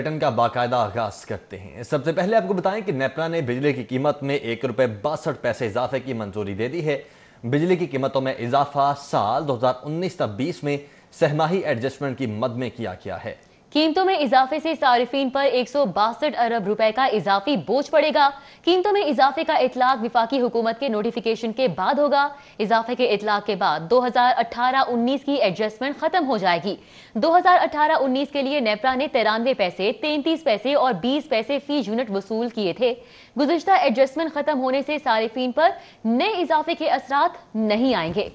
Button کا باقاعدہ آغاز کرتے ہیں۔ سب سے پہلے آپ کو بتائیں کہ نیپرا نے بجلی کی قیمت میں 1 روپے 62 پیسے اضافے کی منظوری دے دی ہے۔ بجلی کی قیمتوں میں اضافہ سال 2019-20 میں سہماہی ایڈجسٹمنٹ کی مد میں کیا گیا ہے۔ قیمتوں میں اضافے سے صارفین پر 162 ارب روپے کا اضافی بوجھ پڑے گا۔ قیمتوں میں اضافے کا اطلاق وفاقی حکومت کے نوٹیفیکیشن کے بعد ہوگا۔ اضافے کے اطلاق کے بعد 2018-19 کی ایڈجسٹمنٹ ختم ہو جائے گی۔ 2018-19 کے لیے نیپرا نے 93 پیسے، 33 پیسے اور 20 پیسے فی یونٹ وصول کیے تھے۔ گزشتہ ایڈجسٹمنٹ ختم ہونے سے صارفین پر نئے اضافے کے اثرات نہیں آئیں گے۔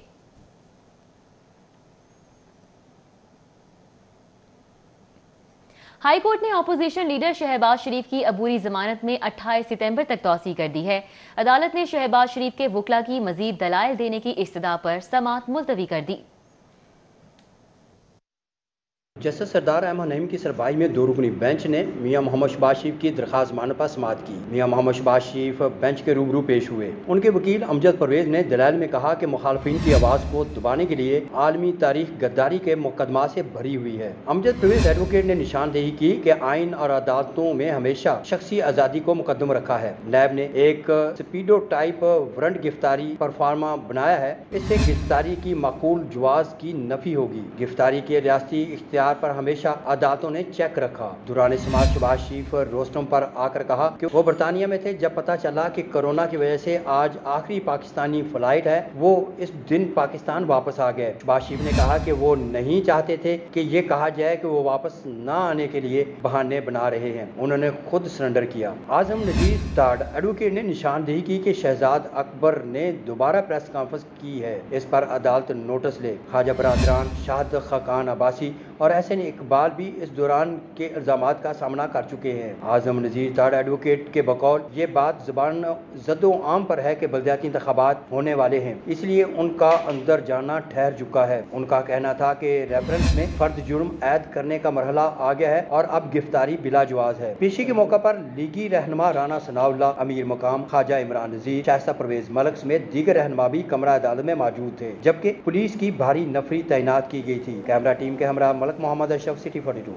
ہائی کورٹ نے اپوزیشن لیڈر شہباز شریف کی عبوری ضمانت میں 28 ستمبر تک توسیع کر دی ہے۔ عدالت نے شہباز شریف کے وکلا کی مزید دلائل دینے کی استدعا پر سماعت ملتوی کر دی۔ جسٹس سردار احمد نعیم کی سربراہی میں 2 رکنی بینچ نے میاں محمد شہباز شریف کی درخواست ضمانت پر سماعت کی۔ میاں محمد شہباز شریف بینچ کے روبرو پیش ہوئے۔ ان کے وکیل امجد پرویز نے دلائل میں کہا کہ مخالفین کی آواز کو دبانے کے لیے عالمی تاریخ غداری کے مقدمات سے بھری ہوئی ہے۔ امجد پرویز ایڈوکیٹ نے نشاندہی کی کہ آئین اور عدالتوں میں ہمیشہ شخصی آزادی کو مقدم رکھا ہے۔ نیب نے ایک سپیڈو ٹائپ وارنٹ گرفتاری پرفارما بنایا ہے۔ اس سے گرفتاری کی معقول جواز کی نفی ہوگی۔ گرفتاری کے ریاستی اختیار پر ہمیشہ عدالتوں نے چیک رکھا۔ دوران سماعت شہباز شریف روسٹم پر آ کر کہا کہ وہ برطانیہ میں تھے جب پتہ چلا کہ کورونا کی وجہ سے آج آخری پاکستانی فلائٹ ہے، وہ اس دن پاکستان واپس آ گئے۔ شہباز شریف نے کہا کہ وہ نہیں چاہتے تھے کہ یہ کہا جائے کہ وہ واپس نہ آنے کے لیے بہانے بنا رہے ہیں، انہوں نے خود سرنڈر کیا۔ اعظم نذیر تاڑ ایڈوکیٹ نے نشاندہی کی کہ شہزاد اکبر نے دوبارہ پریس کانفرنس کی ہے، اس پر عدالت نوٹس لے۔ خواجہ برادران، شاہد خاقان عباسی اور احسن اقبال بھی اس دوران کے الزامات کا سامنا کر چکے ہیں۔ اعظم نذیر تاڑ ایڈوکیٹ کے بقول یہ بات زبان زد و عام پر ہے کہ بلدیاتی انتخابات ہونے والے ہیں، اس لیے ان کا اندر جانا ٹھہر چکا ہے۔ ان کا کہنا تھا کہ ریفرنس میں فرد جرم عائد کرنے کا مرحلہ آ گیا ہے اور اب گرفتاری بلا جواز ہے۔ پیشی کے موقع پر لیگی رہنما رانا ثناء اللہ، امیر مقام خواجہ عمران نذیر، شائستہ پرویز ملک سمیت دیگر رہنما بھی کمرہ عدالت میں موجود تھے، جبکہ پولیس کی بھاری نفری تعینات کی گئی تھی۔ کیمرہ ٹیم کے ہمراہ ملک محمد اشرف، سٹی 42۔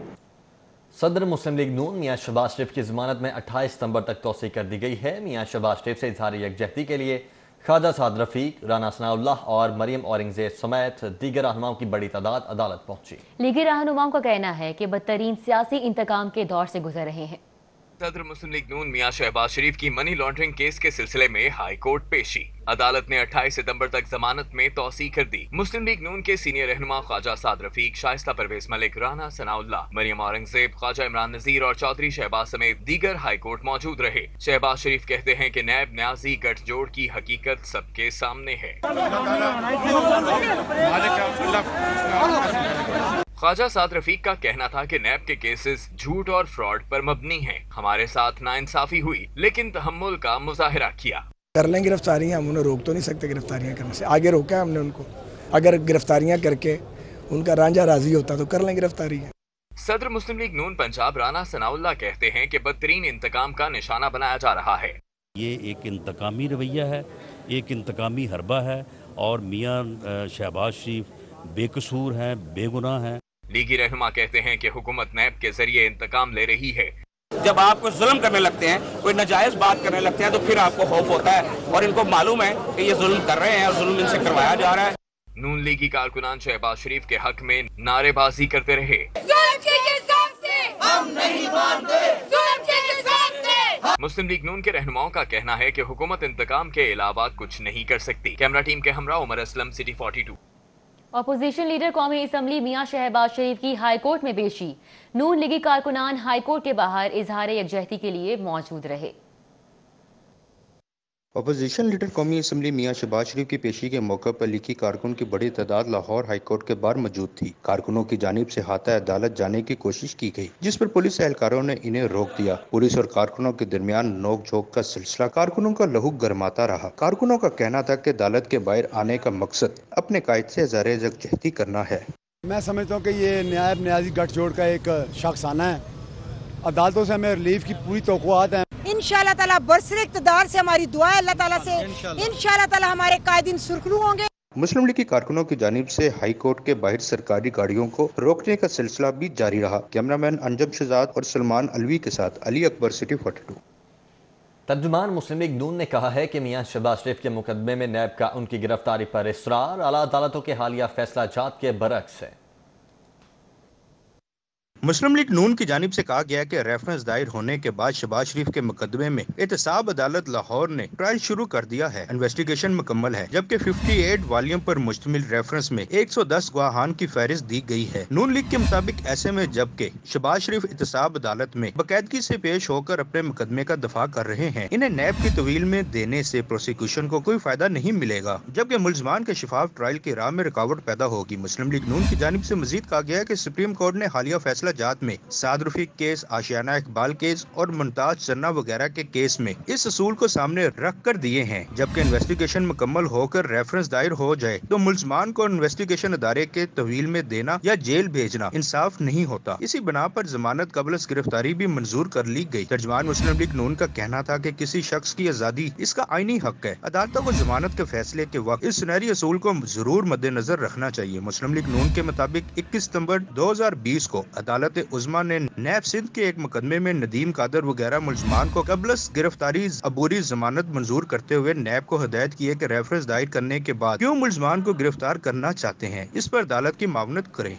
صدر مسلم لیگ نون میاں شہباز شریف کی ضمانت میں 28 ستمبر تک توسیع کر دی گئی ہے۔ میاں شہباز شریف سے اظہار یکجہتی کے لیے خواجہ سعد رفیق، رانا ثناء اللہ اور مریم اورنگزیب سمیت دیگر رہنماؤں کی بڑی تعداد عدالت پہنچی۔ لیگی رہنماؤں کا کہنا ہے کہ بدترین سیاسی انتقام کے دور سے گزر رہے ہیں۔ صدر مسلم لیگ نون میاں شہباز شریف کی منی لانڈرنگ کیس کے سلسلے میں ہائی کورٹ پیشی۔ عدالت نے 28 ستمبر تک ضمانت میں توسیع کر دی۔ مسلم لیگ نون کے سینئر رہنما خواجہ سعد رفیق، شائستہ پرویز ملک، رانا ثناء اللہ، مریم اورنگزیب، خواجہ عمران نذیر اور چودھری شہباز سمیت دیگر ہائی کورٹ موجود رہے۔ شہباز شریف کہتے ہیں کہ نیب نیازی گٹھ جوڑ کی حقیقت سب کے سامنے ہے۔ خواجہ سعد رفیق کا کہنا تھا کہ نیب کے کیسز جھوٹ اور فراڈ پر مبنی ہیں۔ ہمارے ساتھ ناانصافی ہوئی لیکن تحمل کا مظاہرہ کیا۔ کر لیں گرفتاریاں، ہم انہیں روک تو نہیں سکتے گرفتاریاں کرنے سے، آگے روکا ہم نے ان کو۔ اگر گرفتاریاں کر کے ان کا رانجھا راضی ہوتا تو کر لیں گرفتاریاں۔ صدر مسلم لیگ نون پنجاب رانا ثناء اللہ کہتے ہیں کہ بدترین انتقام کا نشانہ بنایا جا رہا ہے۔ یہ ایک انتقامی رویہ ہے، ایک انتقامی حربہ ہے اور میاں شہباز شریف بے قصور ہیں، بے گناہ ہیں۔ لیگی رہنما کہتے ہیں کہ حکومت نیب کے ذریعے انتقام لے رہی ہے۔ جب آپ کو ظلم کرنے لگتے ہیں، کوئی ناجائز بات کرنے لگتے ہیں تو پھر آپ کو خوف ہوتا ہے اور ان کو معلوم ہے کہ یہ ظلم کر رہے ہیں اور ظلم ان سے کروایا جا رہا ہے۔ نون لیگی کارکنان شہباز شریف کے حق میں نعرے بازی کرتے رہے۔ مسلم لیگ نون کے رہنماؤں کا کہنا ہے کہ حکومت انتقام کے علاوہ کچھ نہیں کر سکتی۔ کیمرہ ٹیم کے ہمراہ عمر اسلم، سٹی 42۔ اپوزیشن لیڈر قومی اسمبلی میاں شہباز شریف کی ہائی کورٹ میں پیشی۔ نون لیگی کارکنان ہائی کورٹ کے باہر اظہار یکجہتی کے لیے موجود رہے۔ اپوزیشن لیڈر قومی اسمبلی میاں شہباز شریف کی پیشی کے موقع پر لیگی کارکن کی بڑی تعداد لاہور ہائی کورٹ کے باہر موجود تھی۔ کارکنوں کی جانب سے احاطہ عدالت جانے کی کوشش کی گئی، جس پر پولیس اہلکاروں نے انہیں روک دیا۔ پولیس اور کارکنوں کے درمیان نوک جھونک کا سلسلہ کارکنوں کا لہو گرماتا رہا۔ کارکنوں کا کہنا تھا کہ عدالت کے باہر آنے کا مقصد اپنے قائد سے اظہار یکجہتی کرنا ہے۔ میں سمجھتا ہوں کہ یہ نیب نیازی گٹھ جوڑ کا ایک شخص آنا ہے۔ عدالتوں سے ہمیں ریلیف کی پوری توقعات ہیں۔ انشاءاللہ تعالیٰ برسر اقتدار سے ہماری دعا ہے اللہ تعالیٰ سے، انشاءاللہ تعالیٰ ہمارے قائدین سرخرو ہوں گے۔ मुस्लिम लीग की कारकुनों की जानिब से हाई कोर्ट के बाहर सरकारी गाड़ियों को रोकने का सिलसिला भी जारी रहा। कैमरामैन अंजम शहजाद और सलमान अलवी के साथ अली अकबर, सिटी 42। तर्जुमान मुस्लिम लीग नून ने कहा है कि मियां शहबाज शरीफ के मुकदमे में नैब का उनकी गिरफ्तारी पर इसरार आला अदालतों के हालिया फैसला जात के बरक्स है। मुस्लिम लीग नून की जानिब से कहा गया कि रेफरेंस दायर होने के बाद शहबाज शरीफ के मुकदमे में एहतसाब अदालत लाहौर ने ट्रायल शुरू कर दिया है। इन्वेस्टिगेशन मुकम्मल है, जबकि 58 वॉल्यूम पर मुश्तमिल रेफरेंस में 110 गवाहान की फहरिस्त दी गई है। नून लीग के मुताबिक ऐसे में जबकि शहबाज शरीफ एहतसाब अदालत में बाकायदगी से पेश होकर अपने मुकदमे का दफा कर रहे हैं, इन्हें नैब की तवील में देने से प्रोसिक्यूशन को कोई फायदा नहीं मिलेगा, जबकि मुलजमान के शफाफ ट्रायल की राह में रुकावट पैदा होगी। मुस्लिम लीग नून की जानिब से मजीद कहा गया है कि सुप्रीम कोर्ट ने हालिया फैसला जात में साद रफीक केस, आशियाना इकबाल केस और मुमताज सन्ना वगैरह के केस में इस असूल को सामने रख कर दिए हैं। जबकि इन्वेस्टिगेशन मुकम्मल होकर रेफरेंस दायर हो जाए तो मुलजमान को इन्वेस्टिगेशन अदारे के तवील में देना या जेल भेजना इंसाफ नहीं होता। इसी बना पर जमानत कबल गिरफ्तारी भी मंजूर कर ली गई। तर्जुमान मुस्लिम लीग नून का कहना था कि किसी शख्स की आजादी इसका आईनी हक है। अदालतों को जमानत के फैसले के वक्त इस सुनहरी असूल को जरूर मद्देनजर रखना चाहिए। मुस्लिम लीग नून के मुताबिक 21 सितंबर 2020 को अदालत उज़्मा ने नैब सिंध के एक मुकदमे में नदीम कादर वगैरह मुलजमान को कबलस गिरफ्तारी अबूरी जमानत मंजूर करते हुए नैब को हिदायत की है कि रेफरेंस दायर करने के बाद क्यों मुलजमान को गिरफ्तार करना चाहते हैं, इस पर अदालत की मावनत करें।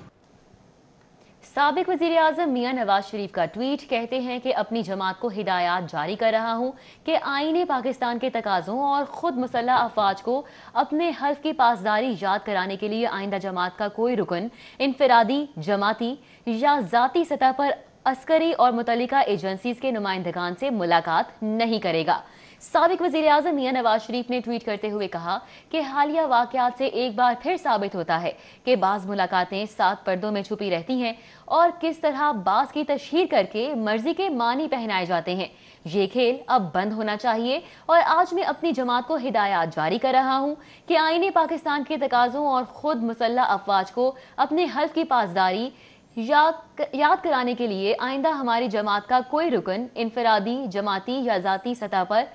साबिक वज़ीर आज़म मियां नवाज शरीफ का ट्वीट कहते हैं कि अपनी जमात को हिदायत जारी कर रहा हूं कि आईने पाकिस्तान के तकाज़ों और खुद मुसल्लह अफवाज को अपने हल्फ की पासदारी याद कराने के लिए आइंदा जमात का कोई रुकन इनफरादी, जमाती या ज़ाती सतह पर अस्करी और मुतल्लिका एजेंसीज के नुमाइंदगान से मुलाकात नहीं करेगा। साबिक वज़ीर आज़म मियां नवाज शरीफ ने ट्वीट करते हुए कहा कि हालिया वाक़यात से एक बार फिर साबित होता है कि बाज़ मुलाकातें सात पर्दों में छुपी रहती हैं और किस तरह बाज़ की तशहीर करके मर्जी के मानी पहनाए जाते हैं। ये खेल अब बंद होना चाहिए और आज मैं अपनी जमात को हिदायत जारी कर रहा हूँ कि आईने पाकिस्तान के तकाज़ों और खुद मुसल्लह अफवाज को अपने हल्फ की पासदारी याद कराने के लिए आइंदा हमारी जमात का कोई रुकन इनफरादी, जमाती या ज़ाती सतह पर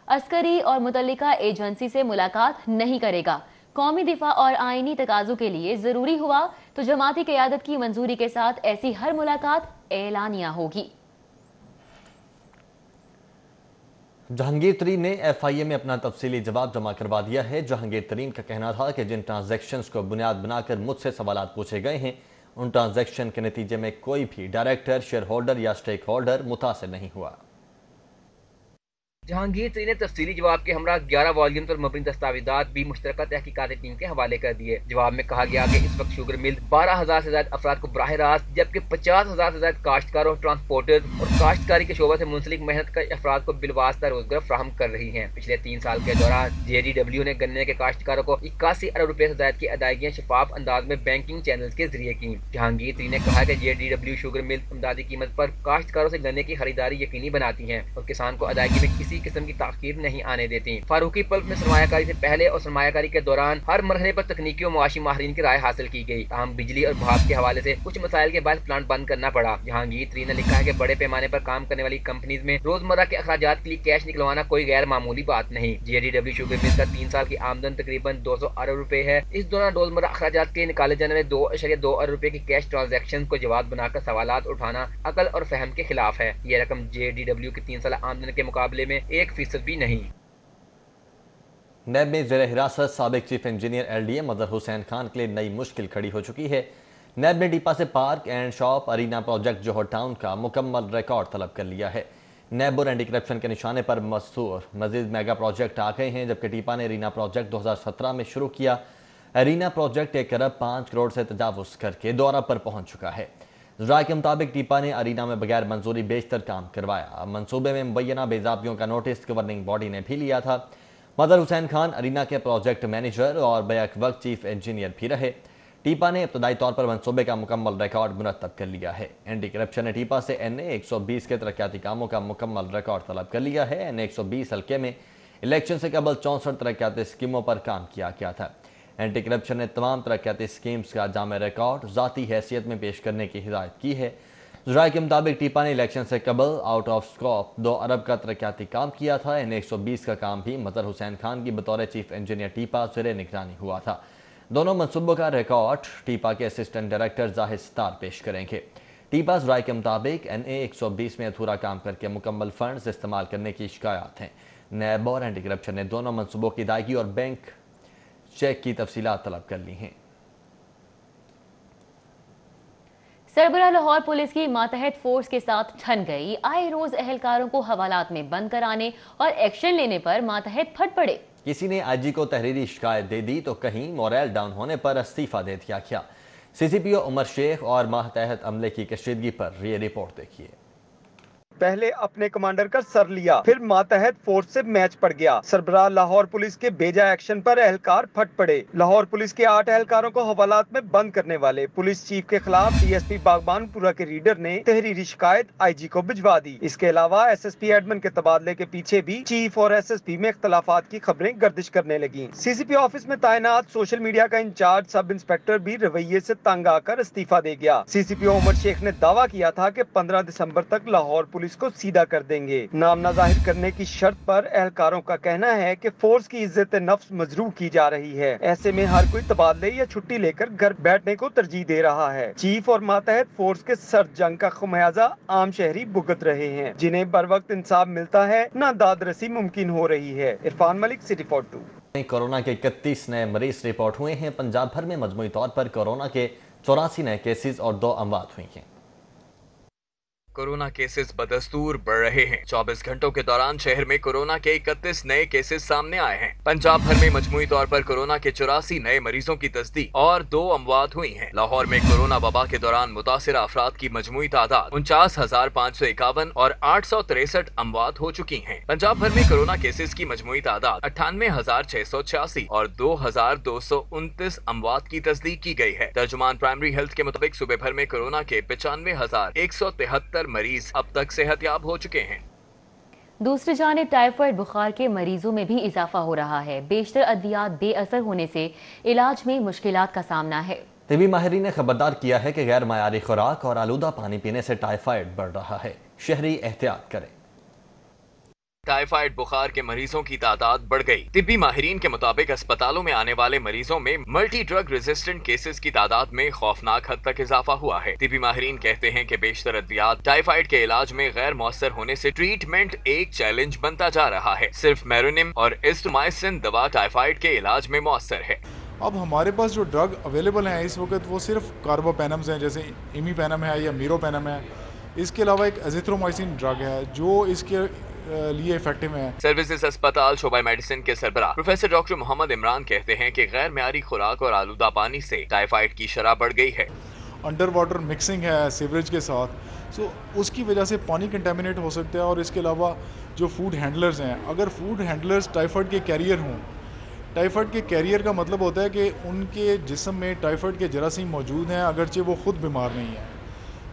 अस्करी और मुतल्लिका एजेंसी से मुलाकात नहीं करेगा। कौमी दिफा और आईनी तकाज़ों के लिए ज़रूरी हुआ तो जमाती क़यादत की मंजूरी के साथ ऐसी हर मुलाकात एलानिया होगी। जहांगीर तरीन ने FIA में अपना तफसीली जवाब जमा करवा दिया है। जहांगीर तरीन का कहना था कि जिन ट्रांजैक्शंस को बुनियाद बनाकर मुझसे सवालात पूछे गए हैं, उन ट्रांजैक्शन के नतीजे में कोई भी डायरेक्टर, शेयर होल्डर या स्टेक होल्डर मुतासिर नहीं हुआ। जहांगीर तरीन ने तफसीली जवाब के हमरा 11 वॉल्यूम पर मबनी दस्तावेजात भी मुश्तरका तहकीकाती टीम के हवाले कर दिए। जवाब में कहा गया कि इस वक्त शुगर मिल 12,000 से ज्यादा अफराद को बराह रास्त, जबकि 50,000 से ज्यादा काश्तकारों, ट्रांसपोर्टर्स और काश्तकारी के शोबे से मुंसलिक मेहनत कर अफराद को बिलवास्ता रोजगार फ्राहम कर रही है। पिछले 3 साल के दौरान JDW ने गन्ने के काश्तकारों को 81 अरब रुपए से ज्यादा की अदायगियां शफाफ अंदाज में बैंकिंग चैनल के जरिए की। जहांगीर तरीन ने कहा कि JDW शुगर मिल इमदादी कीमत पर काश्तकारों से गन्ने की खरीदारी यकीनी बनाती है और किसान को अदायगी में किसी किस्म की ताखीर नहीं आने देती। फारूकी पल्प में सरमायाकारी से पहले और सरमायाकारी के दौरान हर मरहले पर तकनीकी और मुआशी माहिरीन की राय हासिल की गई। ताहम बिजली और भाप के हवाले से कुछ मसाइल के बाद प्लांट बंद करना पड़ा। जहांगीर तरीन ने लिखा है कि बड़े पैमाने पर काम करने वाली कंपनीज में रोजमर्रा के अखराजात के लिए कैश निकलवाना कोई गैर मामूली बात नहीं। JDW शुगर मिल का 3 साल की आमदन तकरीबन 200 अरब रुपए है। इस दौरान रोजमर्रा अखराजात के निकाले जाने वाले 2.2 अरब रुपए की कैश ट्रांजैक्शन को जवाब बनाकर सवालात उठाना अकल और फहम के खिलाफ है। यह रकम JDW की 3 साल आमदन के मुकाबले में 1% भी नहीं। नैब में ज़ेर हिरासत साबिक चीफ इंजीनियर LDA मजहर हुसैन खान के लिए नई मुश्किल खड़ी हो चुकी है। नैब ने डीपा से park and shop arena project Johar Town का मुकम्मल रिकॉर्ड तलब कर लिया है। नैब और एंटी करप्शन के निशाने पर मस्तूर मजीद मेगा प्रोजेक्ट आ गए हैं, जबकि डीपा ने अरीना प्रोजेक्ट 2017 में शुरू किया। अरीना प्रोजेक्ट 1 अरब 5 करोड़ से तजावुज़ करके दौरा पर पहुँच चुका है। राय के मुताबिक डीपा ने अरीना में बगैर मंजूरी बेशतर काम करवाया। मंसूबे में मुबैना बेजाबियों का नोटिस गवर्निंग बॉडी ने भी लिया था। मजहर हुसैन खान अरीना के प्रोजेक्ट मैनेजर और बैक वक्त चीफ इंजीनियर भी रहे। टीपा ने इब्तदाई तौर पर मंसूबे का मुकम्मल रिकॉर्ड मुरतब कर लिया है। एंटी करप्शन ने टीपा से NA 120 के तरक्याती कामों का मुकम्मल रिकॉर्ड तलब कर लिया है। NA 120 हल्के में इलेक्शन से कबल 64 तरक्याती स्कीमों पर काम किया गया था। एंटी करप्शन ने तमाम तरक्याती स्कीम्स का जामे रिकॉर्ड ज़ाती हैसियत में पेश करने की हिदायत की है। ذرائع کے مطابق ٹیپا نے الیکشن سے قبل آؤٹ آف اسکوپ 2 ارب کا ترقیاتی کام کیا تھا. N120 کا کام بھی مظہر حسین خان کی بطور چیف انجینئر ٹیپا زیر نگرانی ہوا تھا. دونوں منصوبوں کا ریکارڈ ٹیپا کے اسسٹنٹ ڈائریکٹر زاہد ستار پیش کریں گے. ٹیپا ذرائع کے مطابق NA120 میں ادھورا کام کر کے مکمل فنڈز استعمال کرنے کی شکایات ہیں. نیب اور اینٹی کرپشن نے دونوں منصوبوں کی ادائیگی اور بینک چیک کی تفصیلات طلب کر لی ہیں. سربراہ لاہور پولیس کی ماتحت فورس کے ساتھ ٹھن گئی. آئے روز اہلکاروں کو حوالات میں بند کرانے اور ایکشن لینے پر ماتحت پھٹ پڑے. کسی نے آئی جی کو تحریری شکایت دے دی تو کہیں موریل ڈاؤن ہونے پر استعفیٰ دے دیا گیا. CCPO عمر شیخ اور ماتحت عملے کی کشیدگی پر یہ رپورٹ دیکھیے. پہلے اپنے کمانڈر کا سر لیا، پھر ماتحت فورس سے میچ پڑ گیا. سربراہ لاہور پولیس کے بیجا ایکشن پر اہلکار پھٹ پڑے. لاہور پولیس کے 8 اہلکاروں کو حوالات میں بند کرنے والے پولیس چیف کے خلاف DSP باغبان پورہ کے ریڈر نے تحریری شکایت IG کو بھجوا دی. اس کے علاوہ SSP ایڈمن کے تبادلے کے پیچھے بھی چیف اور SSP میں اختلافات کی خبریں گردش کرنے لگیں. CCP آفس میں تعینات سوشل میڈیا کا انچارج سب انسپیکٹر بھی رویے سے تنگ آ کر استعفیٰ دے گیا. CCPO عمر شیخ نے دعویٰ کیا تھا کہ 15 دسمبر تک لاہور پولیس کو سیدھا کر دیں گے. نام نہ ظاہر کرنے کی شرط پر اہلکاروں کا کہنا ہے کہ فورس کی عزت نفس مجروح کی جا رہی ہے. ایسے میں ہر کوئی تبادلے یا چھٹی لے کر گھر بیٹھنے کو ترجیح دے رہا ہے. چیف اور ماتحت فورس کے سرد جنگ کا خمیازہ عام شہری بھگت رہے ہیں، جنہیں بر وقت انصاف ملتا ہے نہ داد رسی ممکن ہو رہی ہے. عرفان ملک، سٹی 42. کورونا کے 31 نئے مریض رپورٹ ہوئے ہیں. پنجاب بھر میں مجموعی طور پر کورونا کے 84 نئے کیسز اور 2 اموات ہوئی ہیں. کورونا کیسز بدستور بڑھ رہے ہیں. 24 گھنٹوں کے دوران شہر میں کورونا کے 31 نئے کیسز سامنے آئے ہیں. پنجاب بھر میں مجموعی طور پر کورونا کے 84 نئے مریضوں کی تصدیق اور 2 اموات ہوئی ہیں. لاہور میں کورونا وبا کے دوران متاثرہ افراد کی مجموعی تعداد 49,551 اور 863 اموات ہو چکی ہیں. پنجاب بھر میں کورونا کیسز کی مجموعی تعداد 98,686 اور 2,229 اموات کی تصدیق کی گئی ہے. ترجمان پرائمری ہیلتھ کے مطابق صوبے بھر میں کورونا کے 95,173 مریض اب تک صحت یاب ہو چکے ہیں. دوسری جانب ٹائیفائڈ بخار کے مریضوں میں بھی اضافہ ہو رہا ہے. بیشتر ادویات بے اثر ہونے سے علاج میں مشکلات کا سامنا ہے. طبی ماہرین نے خبردار کیا ہے کہ غیر معیاری خوراک اور آلودہ پانی پینے سے ٹائیفائڈ بڑھ رہا ہے. شہری احتیاط کریں. ٹائیفائڈ بخار کے مریضوں کی تعداد بڑھ گئی. طبی ماہرین کے مطابق اسپتالوں میں آنے والے مریضوں میں ملٹی ڈرگ ریزسٹنٹ کیسز کی تعداد میں خوفناک حد تک اضافہ ہوا ہے. طبی ماہرین کہتے ہیں کہ بیشتر ادویات ٹائیفائڈ کے علاج میں غیر مؤثر ہونے سے ٹریٹمنٹ ایک چیلنج بنتا جا رہا ہے. صرف میرونیم اور ایزتھرومائسن دوا ٹائیفائڈ کے علاج میں مؤثر ہے. اب ہمارے پاس جو ڈرگ اویلیبل ہیں اس وقت وہ صرف کاربوپینمز ہیں، جیسے ایمیپینم ہے یا میروپینم ہے. اس کے علاوہ ایک ایزتھرومائسن ڈرگ ہے جو اس کے لیے افیکٹو ہے. سروسز اسپتال شعبہ میڈیسن کے سربراہ پروفیسر ڈاکٹر محمد عمران کہتے ہیں کہ غیر معیاری خوراک اور آلودہ پانی سے ٹائیفائڈ کی شرح بڑھ گئی ہے. انڈر واٹر مکسنگ ہے سیوریج کے ساتھ، سو اس کی وجہ سے پانی کنٹامینیٹ ہو سکتا ہے. اور اس کے علاوہ جو فوڈ ہینڈلرز ہیں، اگر فوڈ ہینڈلرز ٹائیفائڈ کے کیریئر ہوں، ٹائیفائڈ کے کیریئر کا مطلب ہوتا ہے کہ ان کے جسم میں ٹائیفائڈ کے جراثیم موجود ہیں اگرچہ وہ خود بیمار نہیں ہیں،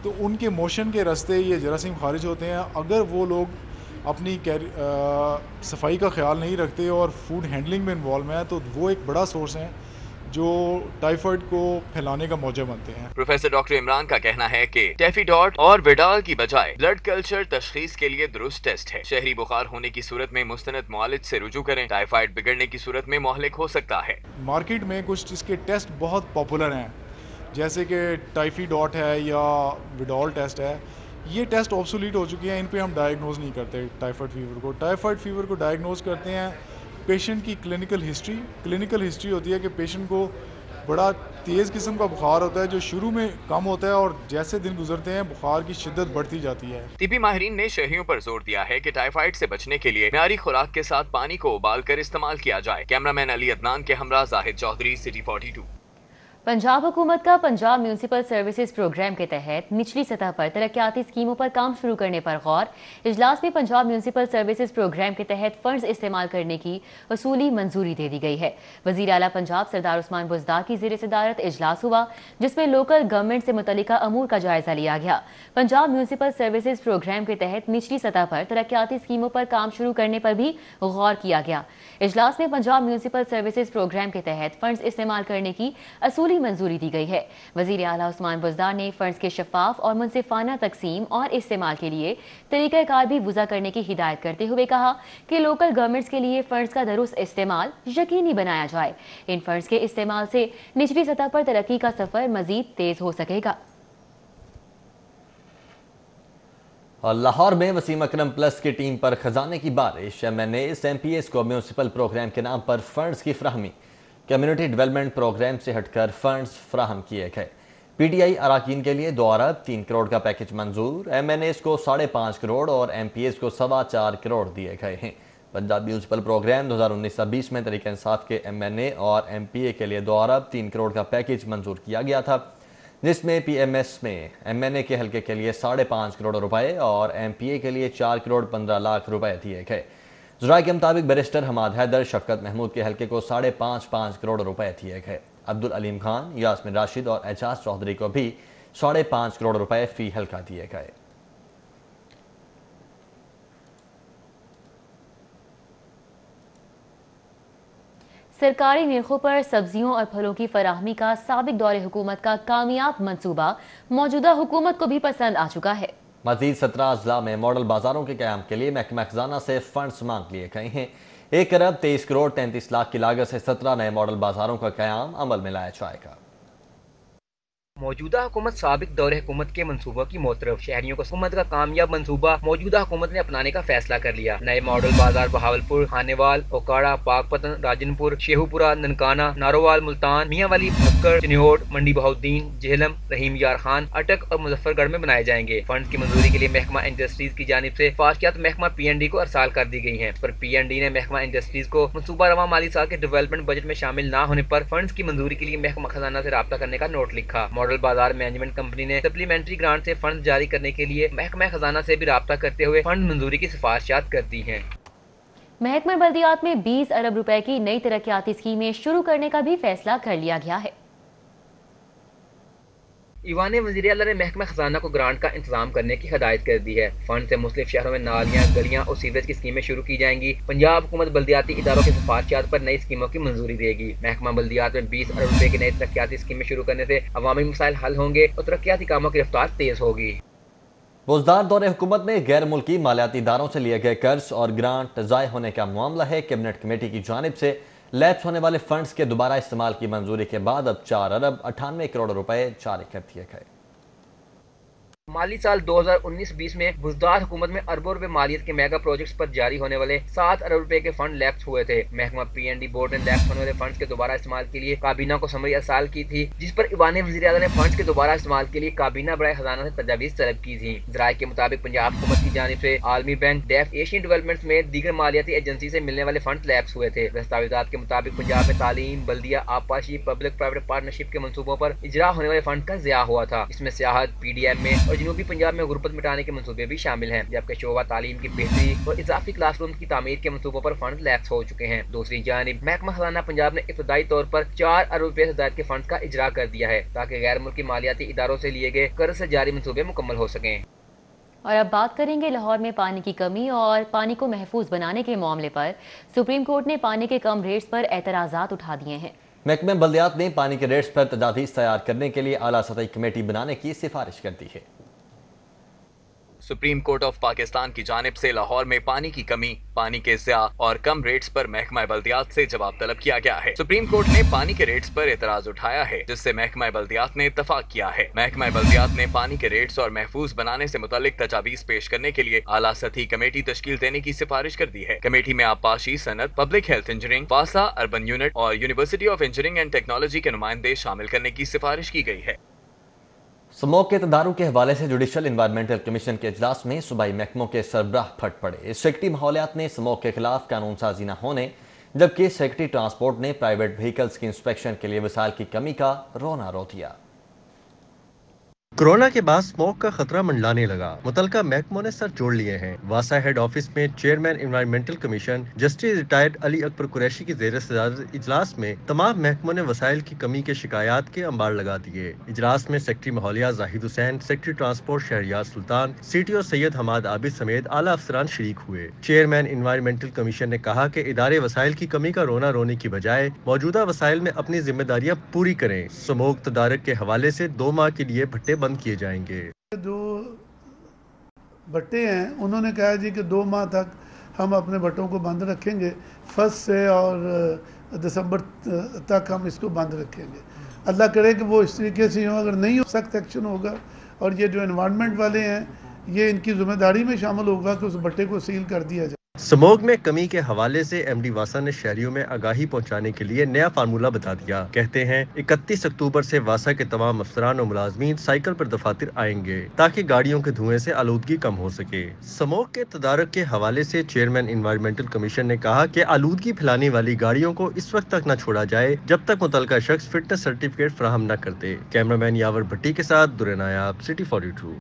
تو ان کے موشن کے راستے یہ جراثیم خارج ہوتے ہیں. اگر وہ لوگ اپنی صفائی کا خیال نہیں رکھتے اور فوڈ ہینڈلنگ میں انوالو ہیں تو وہ ایک بڑا سورس ہیں جو ٹائیفائڈ کو پھیلانے کا موجہ بنتے ہیں. پروفیسر ڈاکٹر عمران کا کہنا ہے کہ ٹیفی ڈاٹ اور ویڈال کی بجائے بلڈ کلچر تشخیص کے لیے درست ٹیسٹ ہے. شہری بخار ہونے کی صورت میں مستند معالج سے رجوع کریں. ٹائیفائڈ بگڑنے کی صورت میں مہلک ہو سکتا ہے. مارکیٹ میں کچھ اس کے ٹیسٹ بہت پاپولر ہیں، جیسے کہ ٹائفی ڈاٹ ہے یا ویڈال ٹیسٹ ہے. یہ ٹیسٹ آبسولیٹ ہو چکے ہیں، ان پہ ہم ڈائگنوز نہیں کرتے ٹائیفائڈ فیور کو. ٹائیفائڈ فیور کو ڈائگنوز کرتے ہیں پیشنٹ کی کلینکل ہسٹری. کلینکل ہسٹری ہوتی ہے کہ پیشنٹ کو بڑا تیز قسم کا بخار ہوتا ہے جو شروع میں کم ہوتا ہے اور جیسے دن گزرتے ہیں بخار کی شدت بڑھتی جاتی ہے. طبی ماہرین نے شہریوں پر زور دیا ہے کہ ٹائیفائڈ سے بچنے کے لیے معیاری خوراک کے ساتھ پانی کو ابال کر استعمال کیا جائے. کیمرامین علی عدنان کے ہمراہ زاہد چودھری، سٹی 42. پنجاب حکومت کا پنجاب میونسپل سروسز پروگرام کے تحت نچلی سطح پر ترقیاتی اسکیموں پر کام شروع کرنے پر غور. اجلاس میں پنجاب میونسپل سروسز پروگرام کے تحت فنڈز استعمال کرنے کی اصولی منظوری دے دی گئی ہے. وزیر اعلیٰ پنجاب سردار عثمان بزدار کی زیر صدارت اجلاس ہوا جس میں لوکل گورنمنٹ سے متعلقہ امور کا جائزہ لیا گیا. پنجاب میونسپل سروسز پروگرام کے تحت نچلی سطح پر ترقیاتی اسکیموں پر کام شروع کرنے پر بھی غور کیا گیا. اجلاس میں پنجاب میونسپل سروسز پروگرام کے تحت فنڈز استعمال کرنے کی اصولی पूरी मंजूरी दी गई है। वजीर आला उस्मान बुज़दार ने फंड्स के शफाफ और मुनसिफाना तकसीम और इस्तेमाल के लिए तरीक़ाकार भी वज़ा करने की हिदायत करते हुए कहा कि लोकल गवर्नमेंट्स के लिए फंड्स का दुरुस्त इस्तेमाल यकीनी बनाया जाए। इन फंड्स के इस्तेमाल से निचली सतह पर तरक्की का सफर मजीद तेज हो सकेगा। और लाहौर में वसीम अकरम प्लस की टीम पर खजाने की बारिश। MNAs MPAs को म्यूनसिपल प्रोग्राम के नाम पर फंड्स की फ्राहमी। कम्युनिटी डेवलपमेंट प्रोग्राम से हटकर फंड्स फ्राहम किए गए। PTI अराकीन के लिए 2 अरब 3 करोड़ का पैकेज मंजूर। MNAs को 5.5 करोड़ और MPAs को 4.25 करोड़ दिए गए हैं। पंजाब म्यूनसिपल प्रोग्राम 2019-20 में तरीके इंसाफ के MNA और MPA के लिए 2 अरब 3 करोड़ का पैकेज मंजूर किया गया था, जिसमें PMS में MNA के हल्के के लिए 5.5 करोड़ रुपए और MPA के लिए 4 करोड़ 15 लाख रुपए दिए गए। ज़राए के मुताबिक बैरिस्टर हमाद हैदर शफकत महमूद के हल्के को 5.5 करोड़ रुपए दिए गए। अब्दुल अलीम खान, यास्मिन राशिद और एजाज चौधरी को भी 5.5 करोड़ रुपए फी हल्का दिए गए। सरकारी निर्खों पर सब्जियों और फलों की फराहमी का साबिक दौरे हुकूमत का कामयाब मंसूबा मौजूदा हुकूमत को भी पसंद आ चुका है। मजीद 17 अजला में मॉडल बाजारों के क़याम के लिए महकमा खजाना से फंड्स मांग लिए गए हैं। 1 अरब 23 करोड़ 33 लाख की लागत से 17 नए मॉडल बाजारों का क़याम अमल में लाया जाएगा। मौजूदा हुकूमत साबिक दौरे हुकूमत के मंसूबों की मोतरफ। शहरियों को हुकूमत का कामयाब मंसूबा मौजूदा हुकूमत ने अपनाने का फैसला कर लिया। नए मॉडल बाजार बहावलपुर, खानेवाल, ओकाड़ा, पाकपतन, राजनपुर, शेहूपुरा, ननकाना, नारोवाल, मुल्तान, मियाँ वाली, भक्कड़, चिन्होट, मंडी बहाउद्दीन, जेहलम, रहीम यार खान, अटक और मुजफ्फरगढ़ में बनाए जाएंगे। फंड की मंजूरी के लिए महकमा इंडस्ट्रीज की जानिब से फाशकियात महकमा PND को अरसाल कर दी गई है, पर PND ने महकमा इंडस्ट्रीज को मंसूबा रवा माली साल के डेवलपमेंट बजट में शामिल न होने पर फंड्स की मंजूरी के लिए महकमा खजाना से राब्ता करने का नोट लिखा। मॉडल बाजार मैनेजमेंट कंपनी ने सप्लीमेंट्री ग्रांट से फंड जारी करने के लिए महकमा खजाना से भी राब्ता करते हुए फंड मंजूरी की सिफारिशात कर दी हैं। महकमा बल्दियात में 20 अरब रुपए की नई तरक्याती स्कीमें शुरू करने का भी फैसला कर लिया गया है। ईवान वज़ीर आला ने महकमा खजाना को ग्रांट का इंतजाम करने की हिदायत कर दी है। फंड से मुख्तलिफ शहरों में नालियाँ, गलियाँ और सीवरेज की स्कीमें शुरू की जाएंगी। पंजाब हुकूमत बल्दियाती इदारों की सिफारिशात पर नई स्कीमों की मंजूरी देगी। महकमा बल्दियात में 20 अरब रुपए की नई तरक्याती स्कीमें शुरू करने से अवामी मसाइल हल होंगे और तरक्याती कामों की रफ्तार तेज होगी। बुज़दार दौरे हुकूमत में गैर मुल्की मालियाती इदारों से लिए गए कर्ज और ग्रांट ज़ाय होने का मामला है। कैबिनेट कमेटी की जानिब से लैप्स होने वाले फंड्स के दोबारा इस्तेमाल की मंजूरी के बाद अब 4 अरब 98 करोड़ रुपए जारी कर दिए गए। माली साल 2019-20 में बुज़दार हुकूमत में अरबों रुपए मालियत के मेगा प्रोजेक्ट्स पर जारी होने वाले 7 अरब रुपए के फंड लैप्स हुए थे। महकमा PND बोर्ड ने लैप्स होने वाले फंड्स के दोबारा इस्तेमाल के लिए काबीना को समरी अरसाल की थी, जिस पर ईवान वज़ीर आला ने फंड्स के दोबारा इस्तेमाल के लिए काबीना बराए खजाना से तजावीज़ तलब की थी। ज़राए के मुताबिक पंजाब हुकूमत की जानिब से आलमी बैंक, डेफ, एशियन डेवलपमेंट में दीगर मालियाती एजेंसी से मिलने वाले फंड लैप्स हुए थे। दस्तावेज़ात के मुताबिक पंजाब में तालीम, बल्दिया, आबपाशी, पब्लिक प्राइवेट पार्टनरशिप के मंसूबों पर इजरा होने वाले फंड का ज़िया हुआ था। इसमें सियाहत, PDM में और जनूबी पंजाब में गुरबत मिटाने के मंसूबे भी शामिल हैं, जबकि शोबा तालीम की बेहतरी और इजाफी क्लासरूम की तामीर के मंसूबों पर फंड लैप्स हो चुके हैं। दूसरी जानिब महकमा खजाना पंजाब ने इब्तदाई तौर पर 4 अरब रुपए से ज्यादा के फंड का इजरा कर दिया है, ताकि गैर मुल्की मालियाती इदारों से लिए गए कर्ज से जारी मंसूबे मुकम्मल हो सकें। और अब बात करेंगे लाहौर में पानी की कमी और पानी को महफूज बनाने के मामले पर। सुप्रीम कोर्ट ने पानी के कम रेट्स पर एतराज़ात उठा दिए हैं। महकमा बल्दियात ने पानी के रेट्स पर तजावीज़ तैयार करने के लिए आला सतही कमेटी बनाने की सिफारिश कर दी है। सुप्रीम कोर्ट ऑफ पाकिस्तान की जानिब से लाहौर में पानी की कमी, पानी के ज़िया और कम रेट्स पर महकमा बल्दियात से जवाब तलब किया गया है। सुप्रीम कोर्ट ने पानी के रेट्स पर एतराज उठाया है, जिससे महकमा बल्दियात ने इत्तफाक किया है। महकमा बल्दियात ने पानी के रेट्स और महफूज बनाने से मुतालिक तजावीज़ पेश करने के लिए आला सतही कमेटी तश्कील देने की सिफारिश कर दी है। कमेटी में आबपाशी, सनत, पब्लिक हेल्थ इंजीनियरिंग, वासा अर्बन यूनिट और university of engineering and technology के नुमाइंदे शामिल करने की सिफारिश की गई है। स्मोक के तदारुक के हवाले से जुडिशल इन्वायरमेंटल कमीशन के इजलास में सूबाई महकमों के सरबराह फट पड़े। सेक्रेटरी माहौलियात ने स्मोक के खिलाफ कानून साजी न होने, जबकि सेक्रेटरी ट्रांसपोर्ट ने प्राइवेट व्हीकल्स की इंस्पेक्शन के लिए वसाइल की कमी का रोना रो दिया। کورونا کے بعد اسموک کا خطرہ منڈلانے لگا، متعلقہ محکموں نے سر جوڑ لیے ہیں۔ واسا ہیڈ آفس میں chairman environmental commission justice retired Ali Akbar Qureshi کی زیر صدارت اجلاس میں تمام محکموں نے وسائل کی کمی کے شکایات کے انبار لگا دیے۔ اجلاس میں سیکرٹری ماحولیات زاہد حسین، سیکرٹری ٹرانسپورٹ شہریار سلطان، سی ٹی او سید حماد عابد سمیت اعلیٰ افسران شریک ہوئے۔ چیئرمین انوائرمنٹل کمیشن نے کہا کہ ادارے وسائل کی کمی کا رونا رونے کی بجائے موجودہ وسائل میں اپنی ذمہ داریاں پوری کریں۔ اسموک تدارک کے حوالے سے 2 ماہ کے لیے بھٹے بند کیے جائیں گے۔ جو بھٹے ہیں انہوں نے کہا جی کہ 2 ماہ تک ہم اپنے بھٹوں کو بند رکھیں گے، 1 سے اور دسمبر تک ہم اس کو بند رکھیں گے۔ اللہ کرے کہ وہ اس طریقے سے ہوں، اگر نہیں ہو سخت ایکشن ہوگا، اور یہ جو انوائرمنٹ والے ہیں یہ ان کی ذمہ داری میں شامل ہوگا کہ اس بھٹے کو سیل کر دیا جائے۔ اسموک میں کمی کے حوالے سے ایم ڈی واسا نے شہریوں میں آگاہی پہنچانے کے لیے نیا فارمولہ بتا دیا۔ کہتے ہیں 31 اکتوبر سے واسا کے تمام افسران اور ملازمین سائیکل پر دفاتر آئیں گے تاکہ گاڑیوں کے دھوئیں سے آلودگی کم ہو سکے۔ اسموک کے تدارک کے حوالے سے چیئرمین انوائرمنٹل کمیشن نے کہا کہ آلودگی پھیلانے والی گاڑیوں کو اس وقت تک نہ چھوڑا جائے جب تک متعلقہ شخص فٹنس سرٹیفکیٹ فراہم نہ کرتے۔ کیمرامین یاور بھٹی کے ساتھ درے نایاب، سٹی 42۔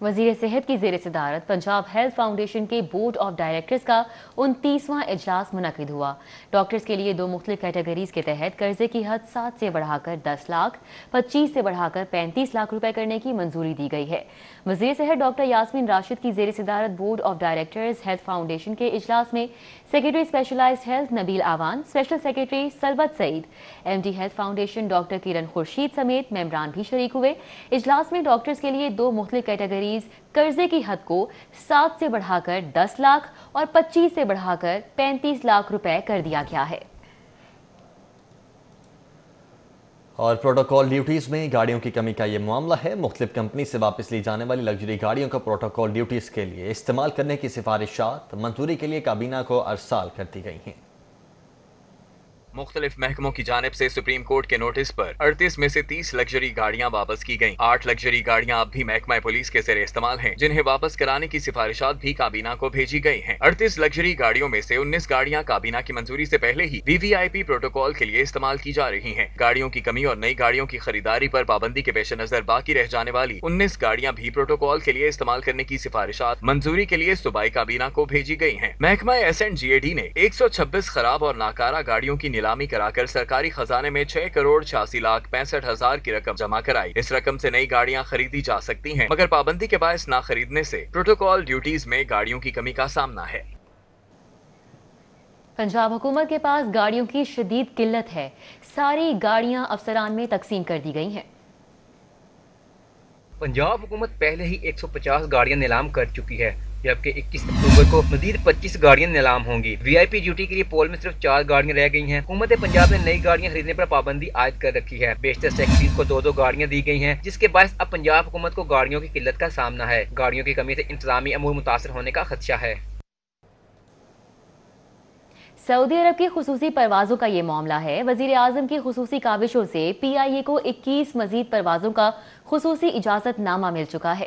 وزیر صحت کی زیر صدارت پنجاب ہیلتھ فاؤنڈیشن کے بورڈ آف ڈائریکٹرز کا 29واں اجلاس منعقد ہوا۔ ڈاکٹرز کے لیے 2 مختلف کیٹیگریز کے تحت قرضے کی حد 7 سے بڑھا کر 10 لاکھ، 25 سے بڑھا کر 35 لاکھ روپے کرنے کی منظوری دی گئی ہے۔ وزیر صحت ڈاکٹر یاسمین راشد کی زیر صدارت board of directors health foundation کے اجلاس میں secretary specialized health Nabeel Awan, special secretary Salwat Saeed, M D health foundation doctor Kiran Khurshid سمیت ممبران بھی شریک ہوئے۔ اجلاس میں ڈاکٹرز کے لیے 2 مختلف کیٹیگریز قرضے کی حد کو 7 سے بڑھا کر 10 لاکھ اور 25 سے بڑھا کر 35 لاکھ روپے کر دیا گیا ہے۔ اور پروٹوکول ڈیوٹیز میں گاڑیوں کی کمی کا یہ معاملہ ہے۔ مختلف کمپنی سے واپس لی جانے والی لگژری گاڑیوں کو پروٹوکول ڈیوٹیز کے لیے استعمال کرنے کی سفارشات منظوری کے لیے کابینہ کو ارسال کر دی گئی ہیں۔ مختلف محکموں کی جانب سے سپریم کورٹ کے نوٹس پر 38 میں سے 30 لگژری گاڑیاں واپس کی گئیں۔ 8 لگژری گاڑیاں اب بھی محکمہ پولیس کے زیر استعمال ہیں، جنہیں واپس کرانے کی سفارشات بھی کابینہ کو بھیجی گئی ہیں۔ 38 لگژری گاڑیوں میں سے 19 گاڑیاں کابینہ کی منظوری سے پہلے ہی VVIP پروٹوکول کے لیے استعمال کی جا رہی ہیں۔ گاڑیوں کی کمی اور نئی گاڑیوں کی خریداری پر پابندی کے پیش نظر باقی رہ جانے والی 19 گاڑیاں بھی پروٹوکول کے لیے استعمال کرنے کی سفارشات منظوری کے لیے صوبائی کابینہ کو بھیجی گئی ہیں۔ محکمہ S&GAD نے 126 خراب اور ناکارہ گاڑیوں کی نیلامی کرا کر سرکاری خزانے میں 6 کروڑ 86 لاکھ 65 ہزار کی رقم جمع کرائی۔ اس رقم سے نئی گاڑیاں خریدی جا سکتی ہیں، مگر پابندی کے باعث نہ خریدنے سے پروٹوکول ڈیوٹیز میں گاڑیوں کی کمی کا سامنا ہے۔ پنجاب حکومت کے پاس گاڑیوں کی شدید قلت ہے، ساری گاڑیاں افسران میں تقسیم کر دی گئی ہیں۔ پنجاب حکومت پہلے ہی 150 گاڑیاں نیلام کر چکی ہے، جبکہ 21 اکتوبر کو مزید 25 گاڑیاں نیلام ہوں گی۔ VIP ڈیوٹی کے لیے پول میں صرف 4 گاڑیاں رہ گئی ہیں۔ حکومت پنجاب نے نئی گاڑیاں خریدنے پر پابندی عائد کر رکھی ہے۔ بیشتر سیکٹریز کو 2 گاڑیاں دی گئی ہیں، جس کے باعث اب پنجاب حکومت کو گاڑیوں کی قلت کا سامنا ہے۔ گاڑیوں کی کمی سے انتظامی امور متاثر ہونے کا خدشہ ہے۔ سعودی عرب کی خصوصی پروازوں کا یہ معاملہ ہے۔ وزیر اعظم کی خصوصی کاوشوں سے PIA کو 21 مزید پروازوں کا خصوصی اجازت نامہ مل چکا ہے۔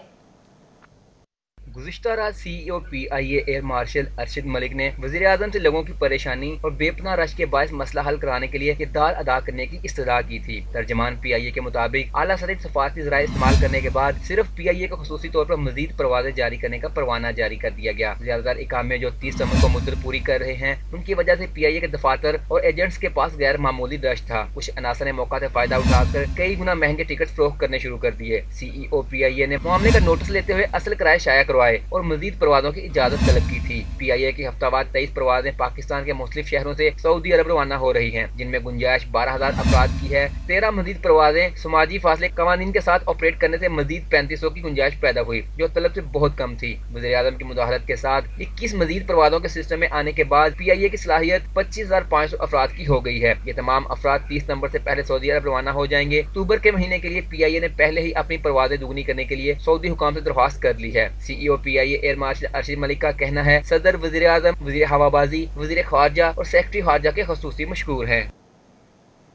گزشتہ رات CEO PIA air marshal Arshad Malik نے وزیر اعظم سے لوگوں کی پریشانی اور بے پناہ رش کے باعث مسئلہ حل کرانے کے لیے کردار ادا کرنے کی استدعا کی تھی۔ ترجمان PIA کے مطابق اعلیٰ سطحی سفارتی ذرائع استعمال کرنے کے بعد صرف PIA کو خصوصی طور پر مزید پروازیں جاری کرنے کا پروانہ جاری کر دیا گیا۔ زیادہ تر اقامے جو 30 ستمبر کو مدت پوری کر رہے ہیں، ان کی وجہ سے PIA کے دفاتر اور ایجنٹس کے پاس غیر معمولی رش تھا۔ کچھ عناصر نے موقع سے فائدہ اٹھا کر کئی گنا مہنگے ٹکٹ فروخت کرنے شروع کر دیے۔ CEO PIA نے معاملے کا نوٹس لیتے ہوئے اصل کرائے شائع کروائے اور مزید پروازوں کی اجازت طلب کی تھی۔ PIA کی ہفتہ وار 23 پروازیں پاکستان کے مختلف شہروں سے سعودی عرب روانہ ہو رہی ہیں، جن میں گنجائش 12,000 افراد کی ہے۔ 13 مزید پروازیں سماجی فاصلے قوانین کے ساتھ آپریٹ کرنے سے مزید 3500 کی گنجائش پیدا ہوئی، جو طلب سے بہت کم تھی۔ وزیر اعظم کی مداخلت کے ساتھ 21 مزید پروازوں کے سسٹم میں آنے کے بعد PIA کی صلاحیت 25,500 افراد کی ہو گئی ہے۔ یہ تمام افراد 30 نومبر سے پہلے سعودی عرب روانہ ہو جائیں گے۔ اکتوبر کے مہینے کے لیے PIA نے پہلے ہی اپنی پروازیں دگنی کرنے کے لیے سعودی حکام سے درخواست کر لی ہے۔ CEO PIA air marshal Arshad Malik کا کہنا ہے صدر، وزیر اعظم، وزیر ہوابازی، وزیر خارجہ اور سیکرٹری خارجہ کے خصوصی مشکور ہیں۔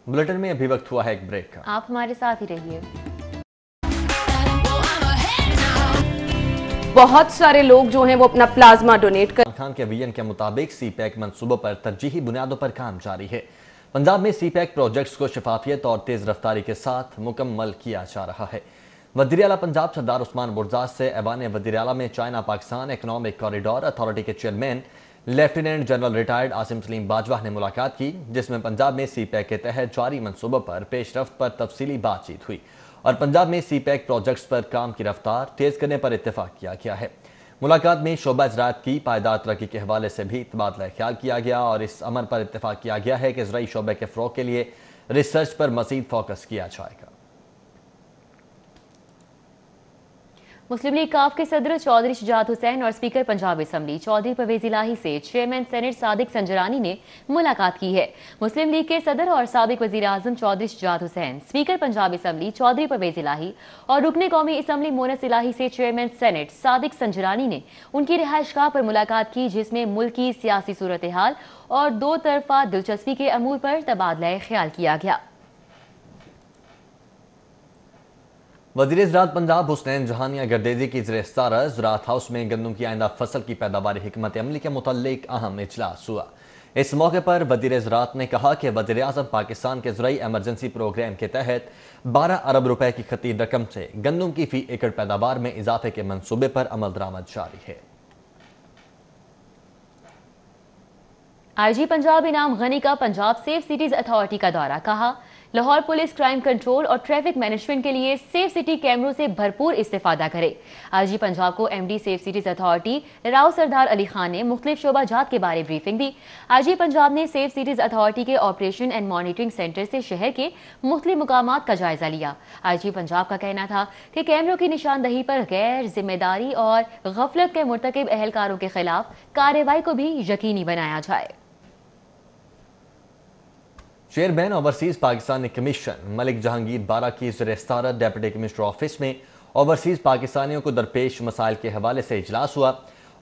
بلٹن میں ابھی وقت ہوا ہے ایک بریک کا، آپ ہمارے ساتھ ہی رہیے۔ بہت سارے لوگ جو ہیں وہ اپنا پلازما ڈونیٹ کر خان کے ویژن کے مطابق سی پیک منصوبوں پر ترجیحی بنیادوں پر کام جاری ہے۔ پنجاب میں سی پیک پروجیکٹس کو شفافیت اور تیز رفتاری کے ساتھ مکمل کیا جا رہا ہے۔ वज़ीर आला पंजाब सरदार उस्मान बुरज़ाद से ऐवान वज़ीर आला में China Pakistan economic corridor authority के chairman lieutenant general retired Asim Saleem Bajwa ने मुलाकात की, जिसमें पंजाब में सी पैक के तहत जारी मनसूबों पर पेशरफ्त पर तफसीली बातचीत हुई और पंजाब में सी पैक प्रोजेक्ट्स पर काम की रफ्तार तेज करने पर इत्तेफाक किया गया है। मुलाकात में शोबा ज़राअत की पायदार तरक्की के हवाले से भी तबादला ख्याल किया गया और इस अमर पर इत्तेफाक किया गया है कि ज़राई शोबे के फ़रोग़ के लिए रिसर्च पर मज़ीद फोकस किया जाएगा। मुस्लिम लीग काफ के सदर चौधरी शुजात हुसैन और स्पीकर पंजाब असम्बली चौधरी परवेज इलाही से चेयरमैन सेनेट सादिक संजरानी ने मुलाकात की है। मुस्लिम लीग के सदर और साबिक वजीर आजम चौधरी शुजात हुसैन, स्पीकर पंजाब असम्बली चौधरी परवेज इलाही और रुकने कौमी असम्बली मोनस इलाही से चेयरमैन सेनेट सादिक संजरानी ने उनकी रिहाइशगाह पर मुलाकात की, जिसमें मुल्क की सियासी सूरत हाल और दो तरफा दिलचस्पी के अमूर पर तबादला ख्याल किया गया। वज़ीर ज़राअत पंजाब हुसनैन जहानिया गर्देजी की ज़राअत ज़राअत हाउस में गंदम की आइंदा फसल की पैदावारी हिकमत अमली के मुतल्लिक अहम इजलास हुआ। इस मौके पर वज़ीर ज़राअत ने कहा कि वज़ीर आज़म पाकिस्तान के ज़राई एमरजेंसी प्रोग्राम के तहत 12 अरब रुपए की खती रकम से गंदम की फी एकड़ पैदावार में इजाफे के मंसूबे पर अमल दरामद जारी है। आईजी पंजाब इनाम गनी का पंजाब सेफ सिटीज अथॉरिटी का दौरा, कहा लाहौर पुलिस क्राइम कंट्रोल और ट्रैफिक मैनेजमेंट के लिए सेफ सिटी कैमरों से भरपूर इस्तेफादा करे। आईजी पंजाब को MD safe cities authority Rao Sardar Ali Khan ने मुख्तलिफ शोबाजात के बारे ब्रीफिंग दी। आईजी पंजाब ने सेफ सिटीज अथॉरिटी के ऑपरेशन एंड मॉनिटरिंग सेंटर से शहर के मुख्तलिफ मुकामात का जायजा लिया। आईजी पंजाब का कहना था कि कैमरों की निशानदही पर गैर जिम्मेदारी और गफलत के मुर्तकिब अहलकारों के खिलाफ कार्रवाई को भी यकीनी बनाया जाए। Chairman overseas Pakistani commission Malik Jahangir बारा की ज़ेर-ए-सदारत डिप्टी कमिश्नर ऑफिस में ओवरसीज पाकिस्तानियों को दरपेश मसाइल के हवाले से इजलास हुआ।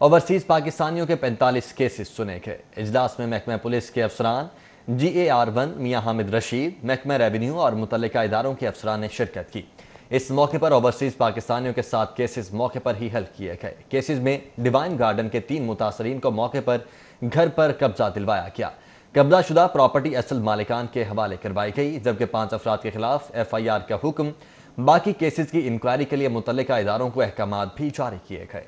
ओवरसीज पाकिस्तानियों के 45 केसेस सुने गए। इजलास में महकमा पुलिस के अफसरान, GAR1 मियां हामिद रशीद, महकमा रेवेन्यू और मुतल्लिका इदारों के अफसरान ने शिरकत की। इस मौके पर ओवरसीज पाकिस्तानियों के 7 केसेस मौके पर ही हल किए गए। केसेस में डिवाइन गार्डन के 3 मुतासरीन को मौके पर घर पर कब्जा दिलवाया गया। कब्जा शुदा प्रॉपर्टी असल मालिकान के हवाले करवाई गई, जबकि 5 अफराद के खिलाफ FIR का हुक्म। बाकी केसेस की इंक्वायरी के लिए मुतल्लिका इदारों को अहकामात भी जारी किए गए।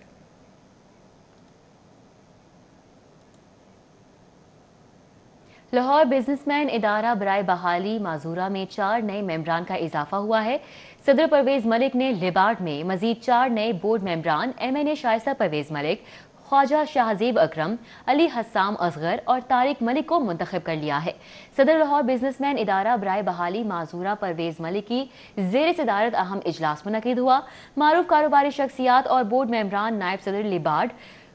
लाहौर बिजनेसमैन इदारा बराए बहाली माजूरा में 4 नए मेंबरान का इजाफा हुआ है। सदर परवेज मलिक ने लिबार्ड में मजीद 4 नए बोर्ड मेंबरान MNA शाइस्ता परवेज मलिक, ख्वाजा शाहजेब अकरम, अली हस्साम असगर और तारिक मलिक को मुंतखब कर लिया है। सदर लाहौर बिजनेसमैन इदारा बराए बहाली माजूरा परवेज मलिक की ज़ेर सदारत अहम इजलास मुनक़िद हुआ। मारूफ कारोबारी शख्सियात और बोर्ड मेंबरान नायब सदर लिबार्ड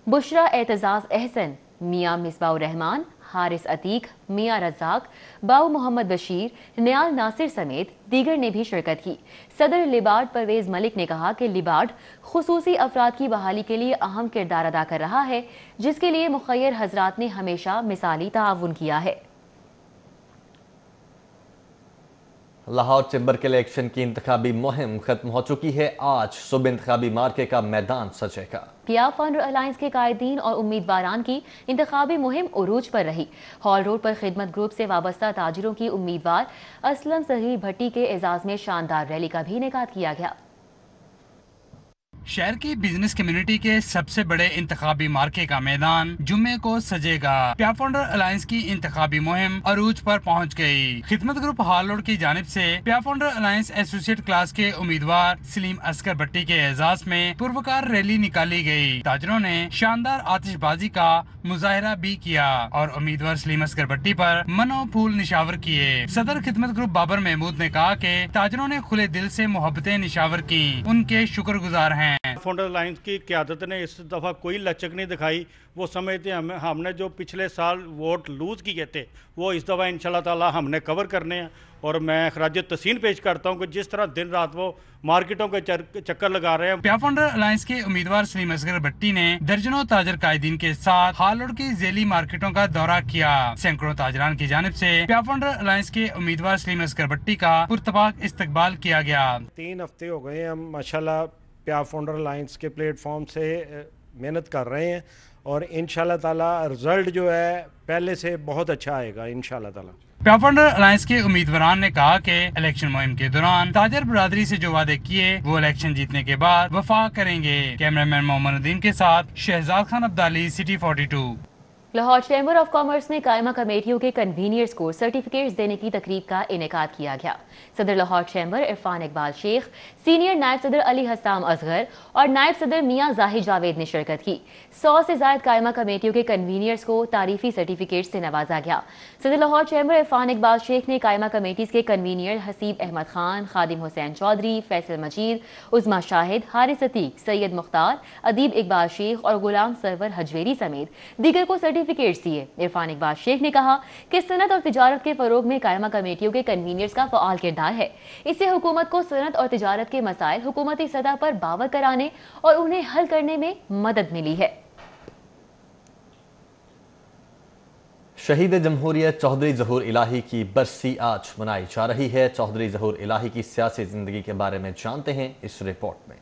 बुशरा एतजाज अहसन, मियाँ मिसबाउर रहमान, हारिस अतीक, मियाँ रज़ाक, बाऊ मोहम्मद बशीर, नियाल नासिर समेत दीगर ने भी शिरकत की। सदर लिबार्ड परवेज मलिक ने कहा कि लिबार्ड खुसूसी अफराद की बहाली के लिए अहम किरदार अदा कर रहा है, जिसके लिए मुखय्यर हजरात ने हमेशा मिसाली ताउन किया है। लाहौर चैम्बर के इलेक्शन की इंतखाबी मुहिम खत्म हो चुकी है। आज सुबह इंतखाबी मार्के का मैदान सजेगा। पिया फंड अलायंस के कायदीन और उम्मीदवारान की इंतखाबी मुहिम उरूज पर रही। हॉल रोड पर खिदमत ग्रुप से वाबस्ता ताजिरों की उम्मीदवार असलम सहीर भट्टी के एजाज में शानदार रैली का भी इनेकाद किया गया। शहर की बिजनेस कम्युनिटी के सबसे बड़े इंतखाबी मार्के का मैदान जुम्मे को सजेगा। पिया फाउंडर अलायंस की इंतखाबी मुहिम अरूज पर पहुंच गई। खिदमत ग्रुप हाल रोड की जानिब से पिया फाउंडर अलायंस एसोसिएट क्लास के उम्मीदवार सलीम असगर भट्टी के एजाज में पुरवकार रैली निकाली गई। ताजरों ने शानदार आतिशबाजी का मुजाहरा भी किया और उम्मीदवार सलीम असगर भट्टी पर मनो फूल निशावर किए। सदर खिदमत ग्रुप बाबर महमूद ने कहा कि ताजरों ने खुले दिल से मोहब्बतें निशावर की, उनके शुक्रगुजार हैं। फाउंडर अलायंस की क़यादत ने इस दफ़ा कोई लचक नहीं दिखाई। वो समझते हमने जो पिछले साल वोट लूज किए थे वो इस दफ़ा इंशाल्लाह ताला हमने कवर करने हैं। और मैं खराज तहसीन पेश करता हूँ कि जिस तरह दिन रात वो मार्केटों के चक्कर लगा रहे हैं। पिया फाउंडर अलायंस के उम्मीदवार सलीम असगर भट्टी ने दर्जनों ताजर कायदीन के साथ हाल रोड की ज़ेली मार्केटों का दौरा किया। सैकड़ों ताजरान की जानिब से पिया फाउंडर अलायंस के उम्मीदवार सलीम असगर भट्टी का पुरतबाक इस्तकबाल किया गया। 3 हफ्ते हो गए हम माशाल्लाह पिया फाउंडर अलायंस के प्लेटफॉर्म से मेहनत कर रहे हैं और इंशाल्लाह ताला रिजल्ट जो है पहले से बहुत अच्छा आएगा इंशाल्लाह ताला। प्याफंडर अलायंस के उम्मीदवारान ने कहा कि इलेक्शन मुहिम के दौरान ताजर बरादरी से जो वादे किए वो इलेक्शन जीतने के बाद वफा करेंगे। कैमरामैन मोहम्मद उद्दीन के साथ Shahzad Khan Abdali, city 42। Lahore chamber of commerce में कायमा कमेटियों के कन्वीनियर्स को सर्टिफिकेट्स देने की तकरीब का इनेकाद किया गया। सदर लाहौर चैम्बर इरफान इकबाल शेख, सीनियर नायब सदर अली हस्साम असगर और नायब सदर मियां जाहिद जावेद ने शिरकत की। 100 से ज्यादा कायमा कमेटियों के कन्वीनियर्स को तारीफी सर्टिफिकेट से नवाजा गया। सदर लाहौर चैम्बर इरफान इकबाल शेख ने कायमा कमेटीज के कन्वीनियर हसीब अहमद खान, खादिम हुसैन चौधरी, फैसल मजीद, उज़मा शाहिद, हारिस अतीक, सैयद मुख्तार, अदीब इकबाल शेख और गुलाम सरवर हजवेरी समेत दीगर को सर्टिफिकेट्स दिए। इरफान इकबाल शेख ने कहा कि सनत और तिजारत के फरोग में कायमा कमेटियों के कन्वीनियर्स का फ़आल किरदार है। इससे हुकूमत को सनत और तिजारत के मसाइल हुकूमती सतह पर बावर कराने और उन्हें हल करने में मदद मिली है। शहीद जमहूरियत चौधरी ज़हूर इलाही की बरसी आज मनाई जा रही है। चौधरी ज़हूर इलाही की सियासी जिंदगी के बारे में जानते हैं इस रिपोर्ट में।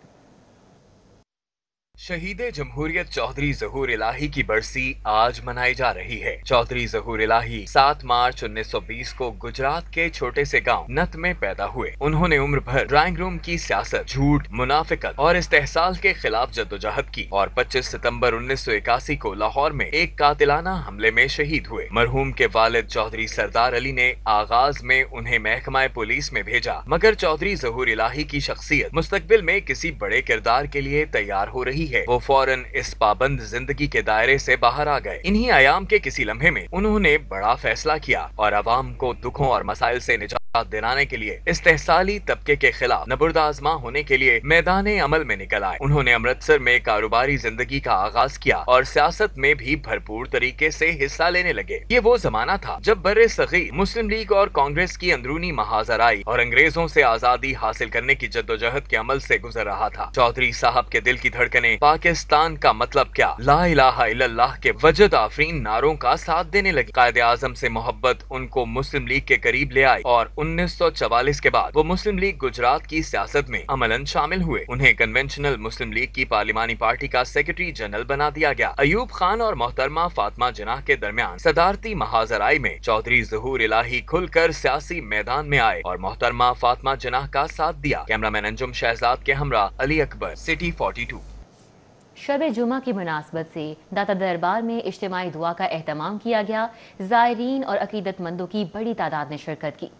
शहीद जमहूरियत चौधरी ज़हूर इलाही की बरसी आज मनाई जा रही है। चौधरी ज़हूर इलाही 7 मार्च 1920 को गुजरात के छोटे से गांव नत में पैदा हुए। उन्होंने उम्र भर ड्राइंग रूम की सियासत, झूठ, मुनाफिकत और इस्तेहसाल के खिलाफ जद्दोजहद की और 25 सितंबर 1981 को लाहौर में एक कातिलाना हमले में शहीद हुए। मरहूम के वालिद चौधरी सरदार अली ने आगाज में उन्हें महकमा पुलिस में भेजा, मगर चौधरी ज़हूर इलाही की शख्सियत मुस्तकबिल में किसी बड़े किरदार के लिए तैयार हो रही है। वो फौरन इस पाबंद जिंदगी के दायरे से बाहर आ गए। इन्हीं आयाम के किसी लम्हे में उन्होंने बड़ा फैसला किया और अवाम को दुखों और मसाइल से निजात दिलाने के लिए इस्तेहसाली तबके के खिलाफ नबुर्दाज़मा होने के लिए मैदान अमल में निकल आए। उन्होंने अमृतसर में कारोबारी जिंदगी का आगाज किया और सियासत में भी भरपूर तरीके से हिस्सा लेने लगे। ये वो जमाना था जब बर्रे सगीर मुस्लिम लीग और कांग्रेस की अंदरूनी महाजराई और अंग्रेजों से आजादी हासिल करने की जद्दोजहद के अमल से गुजर रहा था। चौधरी साहब के दिल की धड़कने पाकिस्तान का मतलब क्या, ला इलाहा इल्लल्लाह के वजद आफरीन नारों का साथ देने लगी। कायदे आजम से मोहब्बत उनको मुस्लिम लीग के करीब ले आई और 1944 के बाद वो मुस्लिम लीग गुजरात की सियासत में अमलन शामिल हुए। उन्हें कन्वेंशनल मुस्लिम लीग की पार्लिमानी पार्टी का सेक्रेटरी जनरल बना दिया गया। अयूब खान और मोहतरमा फातिमा जिनाह के दरमियान सदारती महाजराई में चौधरी ज़हूर इलाही खुलकर सियासी मैदान में आए और मोहतरमा फातिमा जिनाह का साथ दिया। कैमरामैन अंजुम शहजाद के हमरा अली अकबर, सिटी 42। शब जुमा की मुनासबत से दाता दरबार में इज्तिमाई दुआ का एहतमाम किया गया। ज़ायरीन और अकीदतमंदों की बड़ी तादाद ने शिरकत की।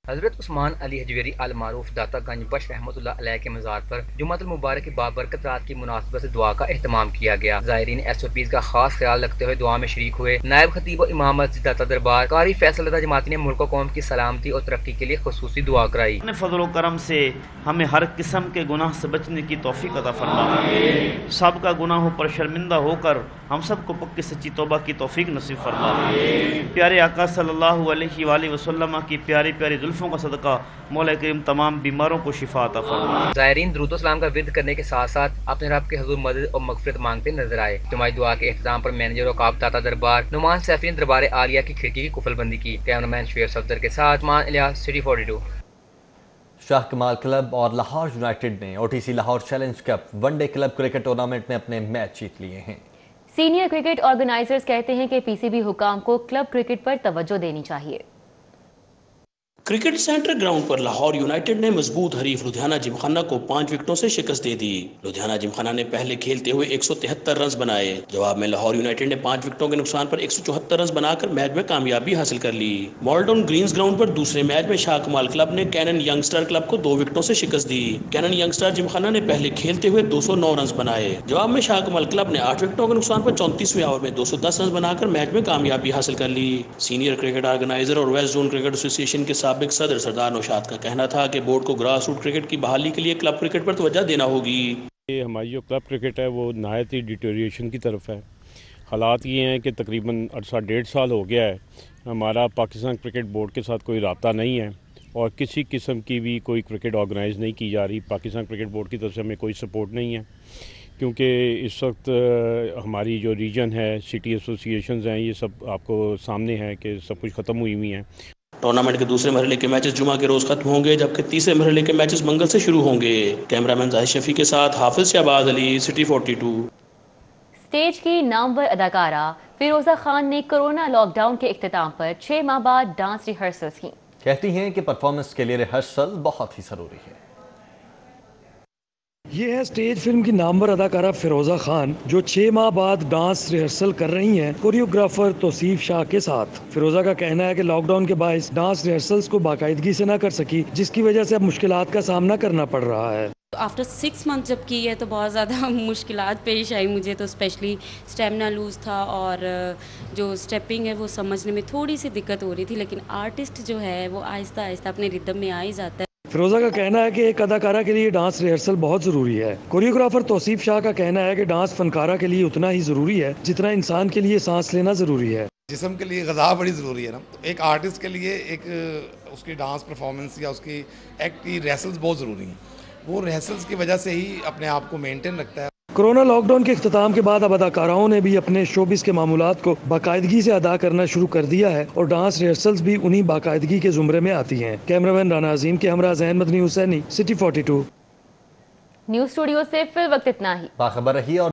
हजरत उस्मान अली हजवेरी अल मारूफ दाता गंज बख्श रहमतुल्लाह अलैह के मज़ार पर जुमातुल मुबारक की बाबरकत रात की मुनासबत से दुआ का एहतमाम किया गया। ज़ायरीन SOPs का खास ख्याल रखते हुए दुआ में शरीक हुए। नायब खतीब और इमाम मस्जिद दाता दरबार कारी फैसल रज़ा जमाती ने मुल्क कौम की सलामती और तरक्की के लिए खुसूसी दुआ कराई। अपने फजल करम से हमें हर किस्म के गुनाह से बचने की तौफीक अता फरमा। सब का गुनाहों पर शर्मिंदा होकर हम सबको पक्की सच्ची तौबा की तौफीक नसीब फरमा। प्यारे आका सल्लल्लाहु अलैहि वसल्लम की प्यारी प्यारी जुल्फों का सदका मौला करीम तमाम बीमारों को शिफा अता फरमाए। ज़ायरीन दुरूद सलाम का विर्द करने के साथ साथ अपने रब के हुजूर मदद और मगफिरत मांगते नजर आए। इज्तिमाई दुआ के इख्तिताम पर मैनेजर और काब दाता दरबार नुमान सैफी ने दरबार आलिया की खिड़की की कुफलबंदी की। कैमरामैन शुएब सफदर के साथ मान इलियास, सिटी 42। शाह कमाल क्लब और लाहौर यूनाइटेड ने OTC Lahore challenge cup one day club cricket tournament में अपने मैच जीत लिए हैं। सीनियर क्रिकेट ऑर्गेनाइजर्स कहते हैं कि PCB हुकाम को क्लब क्रिकेट पर तवज्जो देनी चाहिए। क्रिकेट सेंटर ग्राउंड पर लाहौर यूनाइटेड ने मजबूत हरीफ लुधियाना जिमखाना को 5 विकेटों से शिकस्त दे दी। लुधियाना जिमखाना ने पहले खेलते हुए 173 रन बनाए। जवाब में लाहौर यूनाइटेड ने 5 विकेटों के नुकसान पर 174 रन बनाकर मैच में कामयाबी हासिल कर ली। मॉल्टन ग्रीन्स ग्राउंड पर दूसरे मैच में शाह कमाल क्लब ने कैनन यंगस्टर क्लब को 2 विकेटों से शिकस्त दी। कैनन यंगस्टर जिमखाना ने पहले खेलते हुए 209 रन बनाए। जवाब में शाह कमाल क्लब ने 8 विकेटों के नुकसान पर 34वें ओवर में 210 रन बनाकर मैच में कामयाबी हासिल कर ली। सीनियर क्रिकेट ऑर्गेनाइजर और वेस्ट जोन क्रिकेट एसोसिएशन के साबिक सदर सरदार नौशाद का कहना था कि बोर्ड को ग्रास रूट क्रिकेट की बहाली के लिए क्लब क्रिकेट पर तवज्जो देना होगी। हमारी जो क्लब क्रिकेट है वो नहायत ही डिटोरिएशन की तरफ है। हालात ये हैं कि तकरीबन 1.5 साल हो गया है हमारा पाकिस्तान क्रिकेट बोर्ड के साथ कोई रब्ता नहीं है और किसी किस्म की भी कोई क्रिकेट ऑर्गेनाइज नहीं की जा रही। पाकिस्तान क्रिकेट बोर्ड की तरफ से हमें कोई सपोर्ट नहीं है क्योंकि इस वक्त हमारी जो रीजन है, सिटी एसोसिएशंस हैं, ये सब आपको सामने है कि सब कुछ ख़त्म हुई हुई हैं। टूर्नामेंट के दूसरे मरहले के मैचेस जुमा के रोज खत्म होंगे जबकि तीसरे मरहले के मैचेस मंगल से शुरू होंगे। कैमरामैन जाहिद शफी के साथ हाफिज शहबाज अली, सिटी 42। स्टेज की नामवर अदाकारा फिरोजा खान ने कोरोना लॉकडाउन के इख्तिताम पर 6 माह बाद डांस रिहर्सल्स की। कहती हैं कि परफॉर्मेंस के लिए रिहर्सल बहुत ही ज़रूरी है। ये है स्टेज फिल्म की नामवर अदाकारा फिरोजा खान जो 6 माह बाद डांस रिहर्सल कर रही हैं कोरियोग्राफर तौसीफ शाह के साथ। फिरोजा का कहना है कि लॉकडाउन के बायस डांस रिहर्सल्स को बाकायदगी से न कर सकी, जिसकी वजह से अब मुश्किलात का सामना करना पड़ रहा है। आफ्टर 6 मंथ जब की है तो बहुत ज़्यादा मुश्किलात पेश आई मुझे, तो स्पेशली स्टेमिना लूज़ था और जो स्टेपिंग है वो समझने में थोड़ी सी दिक्कत हो रही थी, लेकिन आर्टिस्ट जो है वो आहिस्ता आहिस्ता अपने रिदम में आ ही जाता है। फिरोजा का कहना है कि एक अदाकारा के लिए डांस रिहर्सल बहुत ज़रूरी है। कोरियोग्राफर तौसीफ शाह का कहना है कि डांस फनकारा के लिए उतना ही ज़रूरी है जितना इंसान के लिए सांस लेना ज़रूरी है। जिस्म के लिए ग़िज़ा बड़ी ज़रूरी है ना, तो एक आर्टिस्ट के लिए एक उसकी डांस परफॉर्मेंस या उसकी एक्ट की रिहर्सल्स बहुत ज़रूरी हैं। वो रिहर्सल्स की वजह से ही अपने आप को मेंटेन रखता है। कोरोना लॉकडाउन के इख्तिताम के बाद अब अदाकाराओं ने भी अपने शोबिस के मामूलात को बाकायदगी से अदा करना शुरू कर दिया है और डांस रिहर्सल्स भी उन्हीं बाकायदगी के ज़ुमरे में आती हैं। कैमरामैन राना अजीम के हमरा Zain Madni Hussaini, city 42 news studio से फिल वक्त इतना ही। बाखबर रहिए और